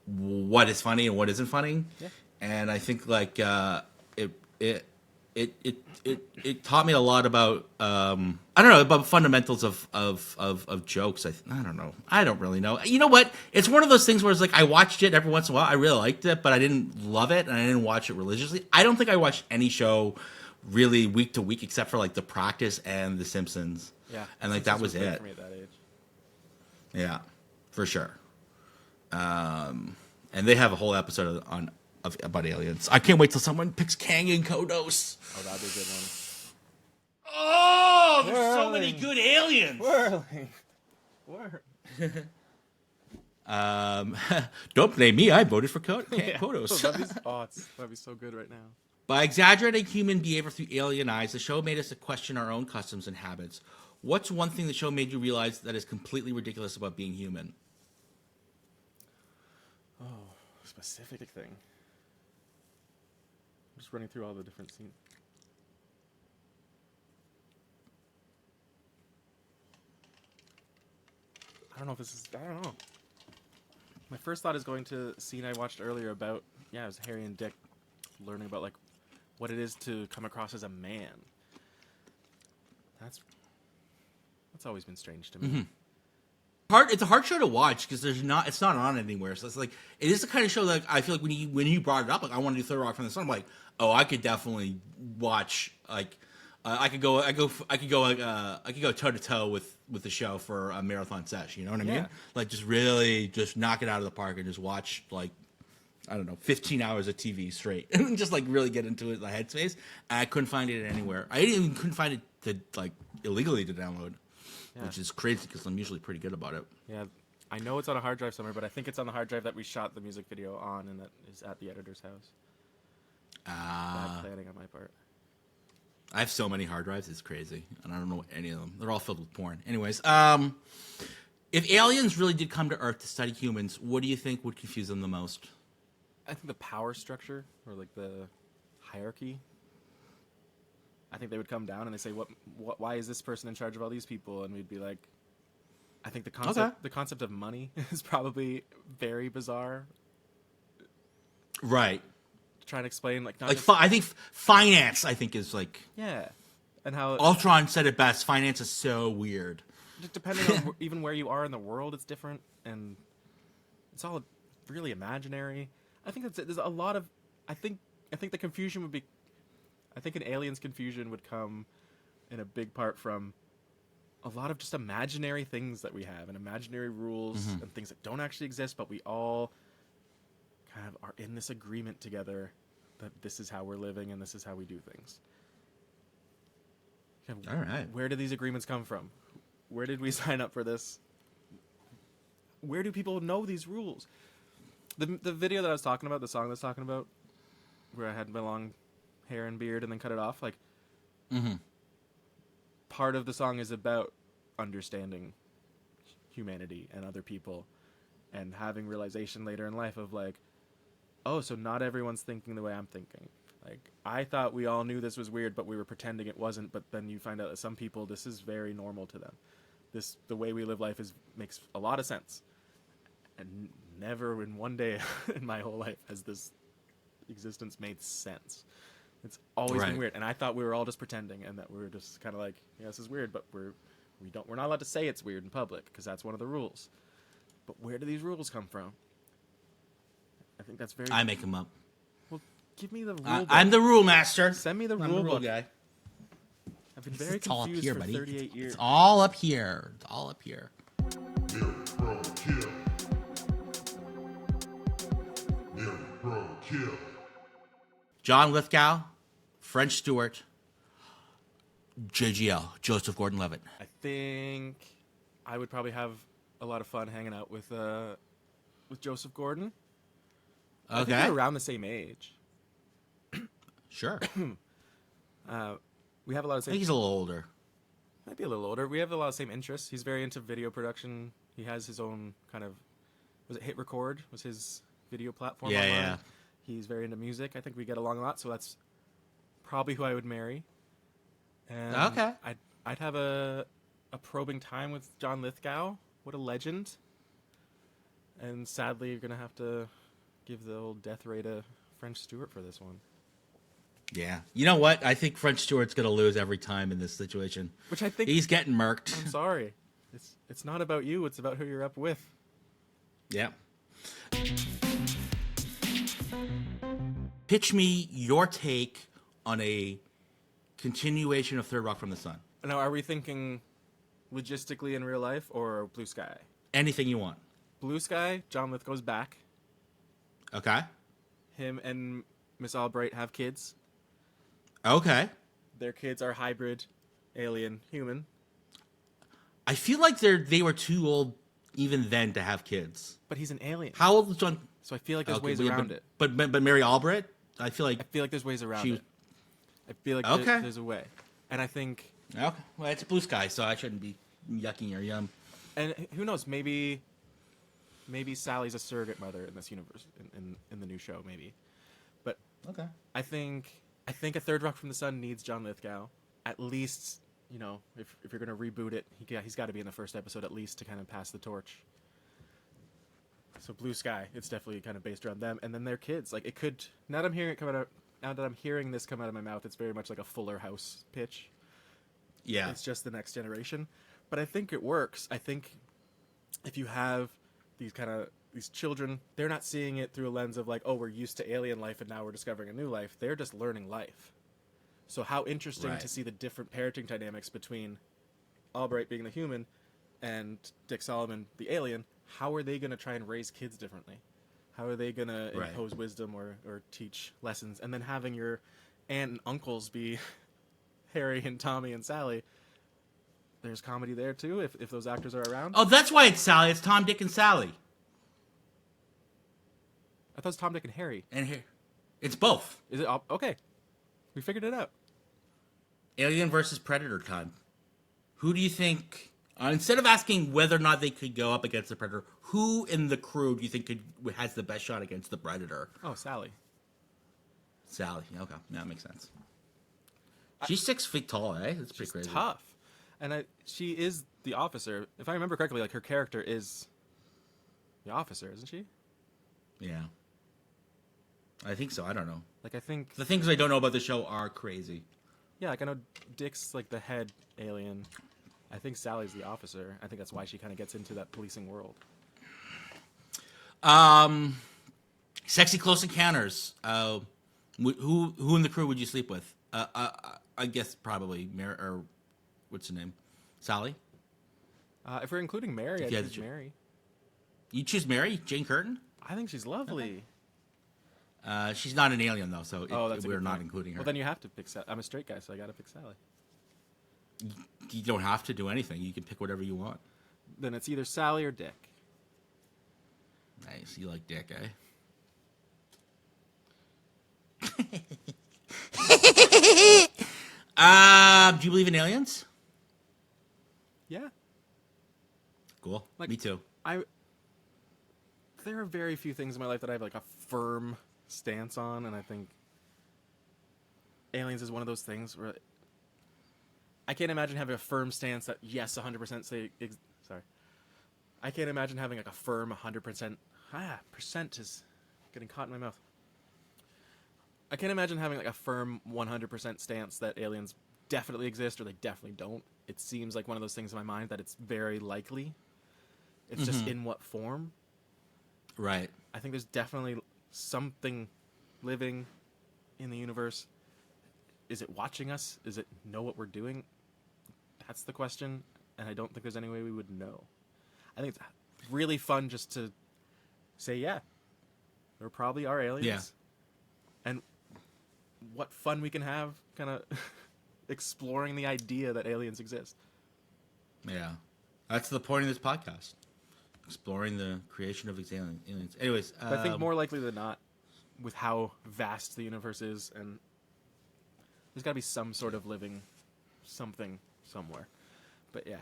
what is funny and what isn't funny. Yeah. And I think it taught me a lot about about fundamentals of jokes. I don't know. I don't really know. You know what? It's one of those things where it's like I watched it every once in a while. I really liked it, but I didn't love it, and I didn't watch it religiously. I don't think I watched any show really week to week except for The Practice and The Simpsons. Yeah, and that was it. For me at that age. Yeah, for sure. And they have a whole episode about aliens. I can't wait till someone picks Kang and Kodos. Oh, that'd be a good one. Oh, there's so many good aliens. Don't blame me. I voted for Kodos. That'd be so good right now. By exaggerating human behavior through alien eyes, the show made us question our own customs and habits. What's one thing the show made you realize that is completely ridiculous about being human? Oh, specific thing. I'm just running through all the different scenes. I don't know. My first thought is going to the scene I watched earlier about, it was Harry and Dick learning about what it is to come across as a man. That's always been strange to me. Mm-hmm. It's a hard show to watch because it's not on anywhere. So it is the kind of show that I feel like when you brought it up, I want to do Third Rock from the Sun. I'm like, oh, I could definitely watch I could go toe to toe with the show for a marathon session. You know what I mean? Just really just knock it out of the park and just watch 15 hours of TV straight and just really get into it, the headspace. And I couldn't find it anywhere. I couldn't find it to illegally to download. Yeah. Which is crazy because I'm usually pretty good about it. Yeah, I know it's on a hard drive somewhere, but I think it's on the hard drive that we shot the music video on, and that is at the editor's house. Bad planning on my part. I have so many hard drives, it's crazy, and I don't know any of them. They're all filled with porn. Anyways, if aliens really did come to Earth to study humans, what do you think would confuse them the most? I think the power structure, or the hierarchy. I think they would come down and they say, why is this person in charge of all these people? And we'd be like, I think the concept of money is probably very bizarre. Right. Trying to explain, I think finance, is yeah. And how Ultron said it best, finance is so weird. Depending on even where you are in the world, it's different. And it's all really imaginary. I think there's a lot of, I think the confusion would be, I think an alien's confusion would come in a big part from a lot of just imaginary things that we have and imaginary rules and things that don't actually exist, but we all kind of are in this agreement together that this is how we're living and this is how we do things. All right. Where do these agreements come from? Where did we sign up for this? Where do people know these rules? The video that I was talking about, the song I was talking about, where I had my long hair and beard and then cut it off, part of the song is about understanding humanity and other people and having realization later in life of oh, so not everyone's thinking the way I'm thinking. I thought we all knew this was weird, but we were pretending it wasn't. But then you find out that some people, this is very normal to them. The way we live life makes a lot of sense. And never in one day in my whole life has this existence made sense. It's always been weird, and I thought we were all just pretending, and that we were just kind of this is weird, but we're not allowed to say it's weird in public because that's one of the rules. But where do these rules come from? I think that's very. I make them up. Well, give me the rule book. I'm the rule master. Send me the rule book, guy. I've been very confused for 38 years. It's all up here. It's all up here. John Lithgow, French Stewart, JGL, Joseph Gordon-Levitt. I think I would probably have a lot of fun hanging out with Joseph Gordon. I think Okay. they're around the same age. Sure. We have a lot of I same. think he's a little older. Might be a little older. We have a lot of same interests. He's very into video production. He has his own kind of, was it Hit Record? Was his video platform Yeah, online? yeah. He's very into music. I think we get along a lot, so that's probably who I would marry. And Okay. I'd have a probing time with John Lithgow. What a legend. And sadly, you're gonna have to give the old death ray to French Stewart for this one. Yeah. You know what? I think French Stewart's going to lose every time in this situation. Which I think He's getting murked. I'm sorry. It's not about you. It's about who you're up with. Yeah. Pitch me your take on a continuation of Third Rock from the Sun. Now, are we thinking logistically in real life or Blue Sky? Anything you want. Blue Sky, John Lithgow's back. Okay. Him and Miss Albright have kids. Okay. Their kids are hybrid, alien, human. I feel like they were too old even then to have kids. But he's an alien. How old was John? So I feel like there's Okay, ways yeah, around but, it. But Mary Albright, I feel like I feel like there's ways around She- it. I feel like Okay. there's a way. And I think, okay. Well, it's a Blue Sky, so I shouldn't be yucking your yum. and who knows, maybe Sally's a surrogate mother in this universe, in the new show, maybe. But Okay. I think a Third Rock from the Sun needs John Lithgow. At least, if you're gonna reboot it, he's got to be in the first episode at least to kind of pass the torch. So Blue Sky, it's definitely kind of based around them, and then their kids. Like it could. Now that I'm hearing this come out of my mouth, it's very much like a Fuller House pitch. Yeah. It's just the next generation, but I think it works. I think if you have these children, they're not seeing it through a lens of like, oh, we're used to alien life and now we're discovering a new life. They're just learning life. So how interesting Right. to see the different parenting dynamics between Albright being the human and Dick Solomon, the alien. How are they going to try and raise kids differently? How are they going to Right. impose wisdom or teach lessons? And then having your aunt and uncles be Harry and Tommy and Sally. There's comedy there too if those actors are around. Oh, that's why it's Sally. It's Tom, Dick, and Sally. I thought it was Tom, Dick, and Harry. And here, it's both. Is it all, okay? We figured it out. Alien versus Predator time. Who do you think? Instead of asking whether or not they could go up against the Predator, who in the crew do you think has the best shot against the Predator? Oh, Sally. Sally. Okay, that makes sense. She's 6 feet tall, eh? That's pretty She's crazy. tough, and she is the officer. If I remember correctly, like her character is the officer, isn't she? Yeah. I think so. I don't know. Like I think, The things I don't know about the show are crazy. yeah, like I know Dick's like the head alien. I think Sally's the officer. I think that's why she kind of gets into that policing world. Sexy Close Encounters. Who in the crew would you sleep with? I guess probably Mary, or what's her name? Sally? If we're including Mary, I'd Yeah, choose Mary. You choose Mary? Jane Curtin? I think she's lovely. She's not an alien, though, so Oh, that's a we're good not point. including her. Well, then you have to pick Sally. I'm a straight guy, so I got to pick Sally. You don't have to do anything. You can pick whatever you want. Then it's either Sally or Dick. Nice. You like Dick, eh? Do you believe in aliens? Yeah. Cool. Like- Me too. There are very few things in my life that I have like a firm stance on, and I think aliens is one of those things where I can't imagine having a firm stance that yes, 100% sorry. I can't imagine having like a firm 100%. Percent is getting caught in my mouth. I can't imagine having like a firm 100% stance that aliens definitely exist or they definitely don't. It seems like one of those things in my mind that it's very likely. It's just in what form. Right. I think there's definitely something living in the universe. Is it watching us? Does it know what we're doing? That's the question, and I don't think there's any way we would know. I think it's really fun just to say, yeah, there probably are aliens. Yeah. And what fun we can have kind of exploring the idea that aliens exist. Yeah, that's the point of this podcast: exploring the creation of these aliens. Anyways, But I think more likely than not, with how vast the universe is, and there's got to be some sort of living something somewhere. But yeah,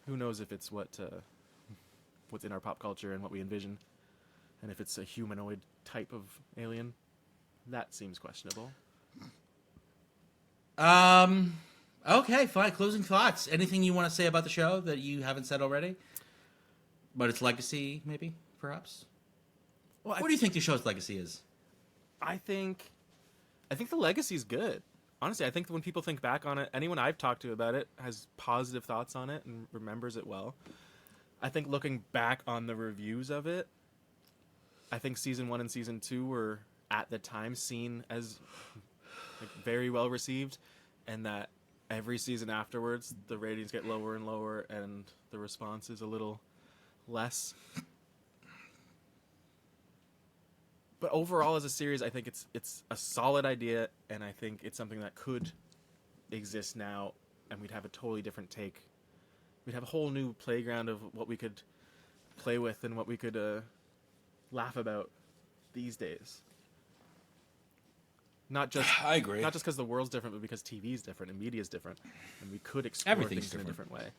who knows if it's what's in our pop culture and what we envision, and if it's a humanoid type of alien, that seems questionable. Okay, fine. Closing thoughts. Anything you want to say about the show that you haven't said already? But its legacy, maybe, perhaps. Well, What do you think the show's legacy is? I think the legacy's good. Honestly, I think that when people think back on it, anyone I've talked to about it has positive thoughts on it and remembers it well. I think looking back on the reviews of it, I think season 1 and season 2 were at the time seen as like very well received, and that every season afterwards the ratings get lower and lower and the response is a little less. But overall, as a series, I think it's a solid idea, and I think it's something that could exist now, and we'd have a totally different take. We'd have a whole new playground of what we could play with and what we could laugh about these days. Not just I agree. Not just because the world's different, but because TV is different and media is different, and we could explore Everything's things in a different. different way.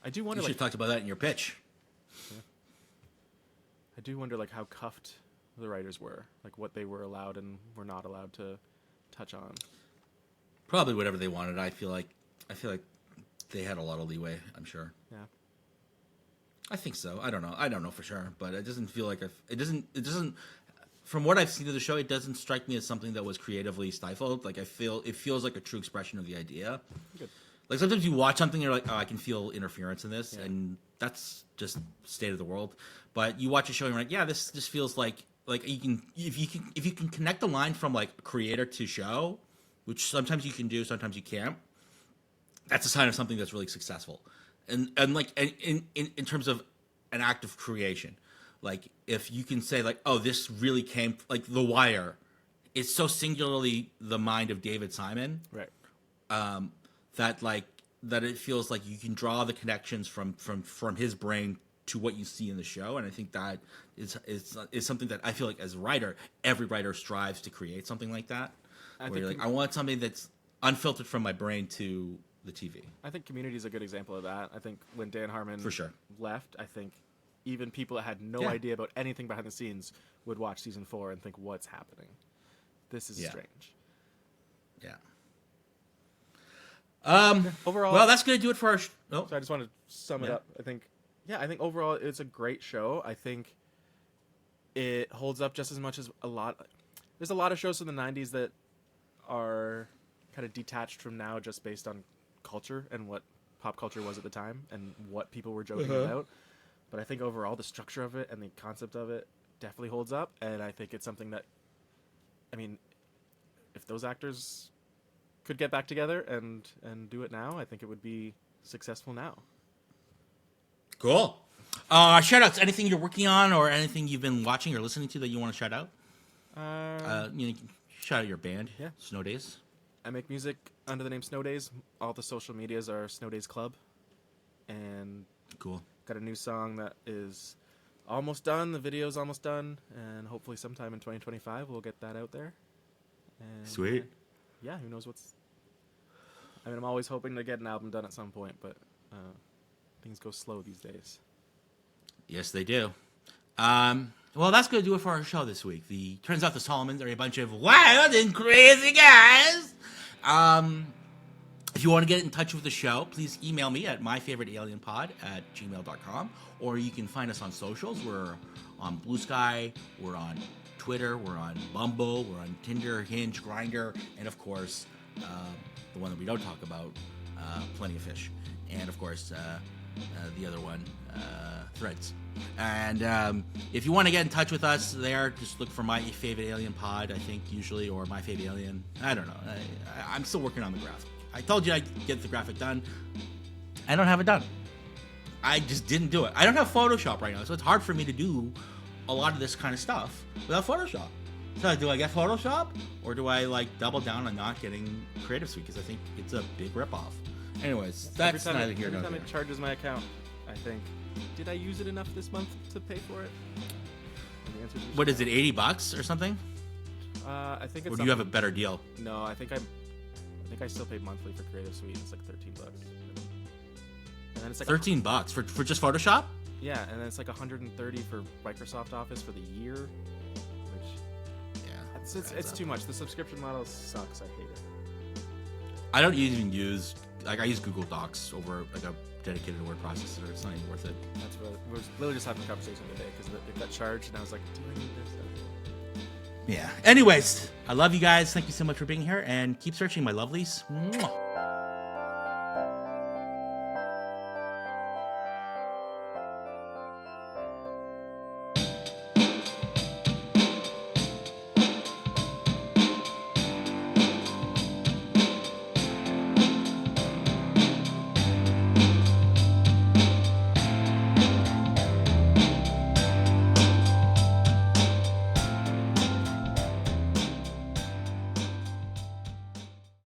I do wonder, You should have talked about that in your pitch. I do wonder, like, how cuffed the writers were, like what they were allowed and were not allowed to touch on. Probably whatever they wanted. I feel like they had a lot of leeway. I'm sure. Yeah. I think so. I don't know for sure, but it doesn't feel like it doesn't. From what I've seen of the show, it doesn't strike me as something that was creatively stifled. Like it feels like a true expression of the idea. Good. Like sometimes you watch something, you're like, oh, I can feel interference in this, Yeah. and that's just state of the world. But you watch a show and you're like, yeah, this just feels like you can if you can connect the line from like creator to show, which sometimes you can do, sometimes you can't. That's a sign of something that's really successful, and like in terms of an act of creation, like if you can say like, oh, this really came like The Wire, it's so singularly the mind of David Simon, Right. that it feels like you can draw the connections from his brain to what you see in the show, and I think that is something that I feel like as a writer, every writer strives to create something like that. Where you're like, I want something that's unfiltered from my brain to the TV. I think Community is a good example of that. I think when Dan Harmon For sure. left, I think even people that had no Yeah. idea about anything behind the scenes would watch season 4 and think, what's happening? This is Yeah. strange. Yeah. Overall, Well, that's gonna do it for our. so I just want to sum it Yeah. up. I think overall it's a great show. I think it holds up just as much as there's a lot of shows from the 90s that are kind of detached from now just based on culture and what pop culture was at the time and what people were joking about. But I think overall the structure of it and the concept of it definitely holds up, and I think it's something that, I mean, if those actors could get back together and do it now, I think it would be successful now. Cool. Shout outs. Anything you're working on or anything you've been watching or listening to that you want to shout out? You can shout out your band. Yeah. Snow Days. I make music under the name Snow Days. All the social medias are Snow Days Club. And Cool. got a new song that is almost done. The video's almost done. And hopefully sometime in 2025 we'll get that out there. And Sweet. yeah, who knows what's... I mean, I'm always hoping to get an album done at some point, but things go slow these days. Yes, they do. Well, that's going to do it for our show this week. Turns out the Solomons are a bunch of wild and crazy guys. If you want to get in touch with the show, please email me at myfavoritealienpod@gmail.com, or you can find us on socials. We're on Blue Sky, we're on Twitter, we're on Bumble, we're on Tinder, Hinge, Grindr, and of course, the one that we don't talk about, Plenty of Fish, and of course, the other one, Threads. And if you want to get in touch with us there, just look for My Favorite Alien Pod, I think, usually, or My Favorite Alien. I don't know. I'm still working on the graphic. I told you I'd get the graphic done. I don't have it done. I just didn't do it. I don't have Photoshop right now, so it's hard for me to do a lot of this kind of stuff without Photoshop. So do I get Photoshop or do I like double down on not getting Creative Suite because I think it's a big ripoff. Anyways, that's neither here nor every time there. it charges my account, I think, did I use it enough this month to pay for it? And the answer is What is it, $80 or something? I think it's. Or do you have a better deal? No, I think I still paid monthly for Creative Suite. It's like $13. And then it's like $13 for just Photoshop? yeah, and then it's like $130 for Microsoft Office for the year, which Yeah. it's too much. The subscription model sucks. I hate it. I don't even use I use Google Docs over like a dedicated word processor. It's not even worth it. That's what we was literally just having a conversation today because it got charged, and I was like, do I need this? Yeah. Anyways, I love you guys. Thank you so much for being here and keep searching, my lovelies. Mwah.